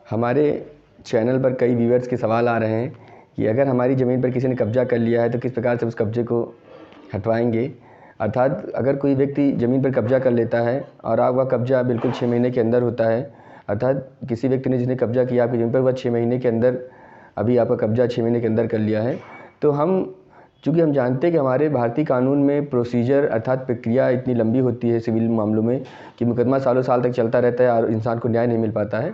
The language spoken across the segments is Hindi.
हमारे चैनल पर कई व्यूअर्स के सवाल आ रहे हैं कि अगर हमारी ज़मीन पर किसी ने कब्जा कर लिया है तो किस प्रकार से उस कब्जे को हटवाएंगे। अर्थात अगर कोई व्यक्ति ज़मीन पर कब्जा कर लेता है और आप वह कब्जा बिल्कुल 6 महीने के अंदर होता है, अर्थात किसी व्यक्ति ने जिसने कब्जा किया आपकी ज़मीन पर, वह 6 महीने के अंदर अभी आपका कब्जा 6 महीने के अंदर कर लिया है, तो चूँकि हम जानते हैं कि हमारे भारतीय कानून में प्रोसीजर अर्थात प्रक्रिया इतनी लंबी होती है सिविल मामलों में कि मुकदमा सालों साल तक चलता रहता है और इंसान को न्याय नहीं मिल पाता है।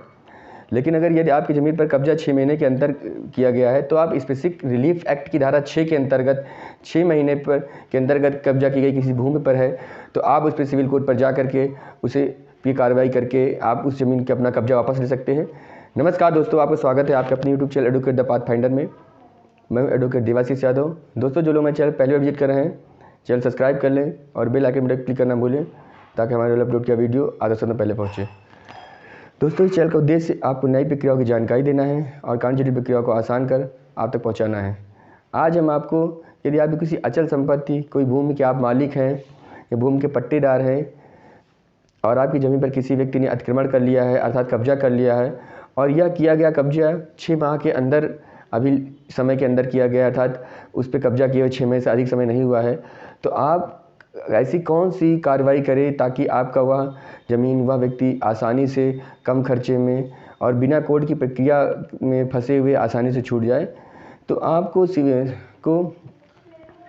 लेकिन अगर यदि आपकी ज़मीन पर कब्जा 6 महीने के अंदर किया गया है तो आप स्पेसिफिक रिलीफ एक्ट की धारा 6 के अंतर्गत 6 महीने पर के अंतर्गत कब्जा की गई किसी भूमि पर है तो आप उस पर सिविल कोर्ट पर जा करके उसे की कार्रवाई करके आप उस ज़मीन के अपना कब्जा वापस ले सकते हैं। नमस्कार दोस्तों, आपका स्वागत है आपके अपने YouTube channel advocate the path finder में। मैं एडवोकेट देवाशीष यादव। दोस्तों, जो लोग मेरे चैनल पहले बार विजिट कर रहे हैं, चैनल सब्सक्राइब कर लें और बेल आइकन बटन क्लिक करना भूलें ताकि हमारे अपलोड किया वीडियो आधा समय पहले पहुँचे। दोस्तों, इस चैनल का उद्देश्य आपको नई प्रक्रियाओं की जानकारी देना है और कानूनी जटिल प्रक्रियाओं को आसान कर आप तक पहुंचाना है। आज हम आपको, यदि आप किसी अचल संपत्ति, कोई भूमि के आप मालिक हैं या भूमि के पट्टेदार हैं और आपकी ज़मीन पर किसी व्यक्ति ने अतिक्रमण कर लिया है अर्थात कब्जा कर लिया है और यह किया गया कब्जा 6 माह के अंदर अभी समय के अंदर किया गया अर्थात उस पर कब्जा किए हुए 6 महीने से अधिक समय नहीं हुआ है, तो आप ऐसी कौन सी कार्रवाई करें ताकि आपका वह ज़मीन, वह व्यक्ति आसानी से, कम खर्चे में और बिना कोर्ट की प्रक्रिया में फंसे हुए आसानी से छूट जाए। तो आपको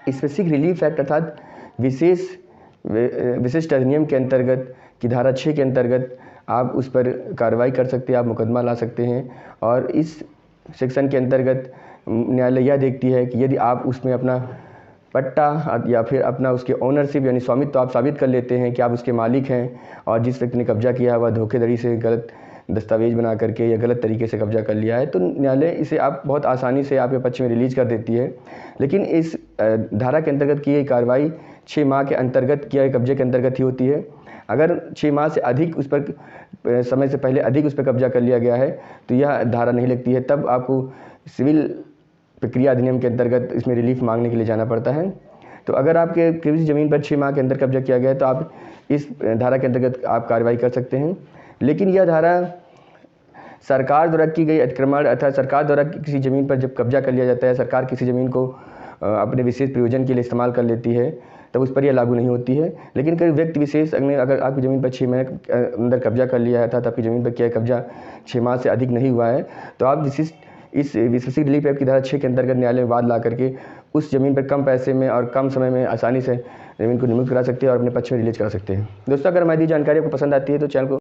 स्पेसिफिक रिलीफ एक्ट अर्थात विशिष्ट अधिनियम के अंतर्गत की धारा 6 के अंतर्गत आप उस पर कार्रवाई कर सकते हैं, आप मुकदमा ला सकते हैं। और इस सेक्शन के अंतर्गत न्यायालय यह देखती है कि यदि आप उसमें अपना पट्टा या फिर अपना उसके ओनरशिप यानी स्वामित्व आप साबित कर लेते हैं कि आप उसके मालिक हैं और जिस व्यक्ति ने कब्जा किया है वह धोखेधड़ी से गलत दस्तावेज बना करके या गलत तरीके से कब्जा कर लिया है, तो न्यायालय इसे आप बहुत आसानी से आपके पक्ष में रिलीज कर देती है। लेकिन इस धारा के अंतर्गत की गई कार्रवाई 6 माह के अंतर्गत किए गए कब्जे के अंतर्गत ही होती है। अगर 6 माह से अधिक उस पर समय से पहले अधिक उस पर कब्जा कर लिया गया है तो यह धारा नहीं लगती है, तब आपको सिविल प्रक्रिया अधिनियम के अंतर्गत इसमें रिलीफ मांगने के लिए जाना पड़ता है। तो अगर आपके किसी ज़मीन पर 6 माह के अंदर कब्जा किया गया है तो आप इस धारा के अंतर्गत आप कार्रवाई कर सकते हैं। लेकिन यह धारा सरकार द्वारा की गई अतिक्रमण अर्थात सरकार द्वारा किसी ज़मीन पर जब कब्जा कर लिया जाता है, सरकार किसी ज़मीन को अपने विशेष प्रयोजन के लिए इस्तेमाल कर लेती है, तब उस पर यह लागू नहीं होती है। लेकिन कोई व्यक्ति विशेष अगर आपकी ज़मीन पर 6 महीने के अंदर कब्जा कर लिया है अर्थात आपकी ज़मीन पर किया कब्जा 6 माह से अधिक नहीं हुआ है तो आप इस विशेष रिलीफ एक्ट की धारा 6 के अंतर्गत न्यायालय में वाद ला करके उस ज़मीन पर कम पैसे में और कम समय में आसानी से ज़मीन को निमुक्त करा सकते हैं और अपने पक्ष में रिलीज करा सकते हैं। दोस्तों, अगर हमारी जानकारी आपको पसंद आती है तो चैनल को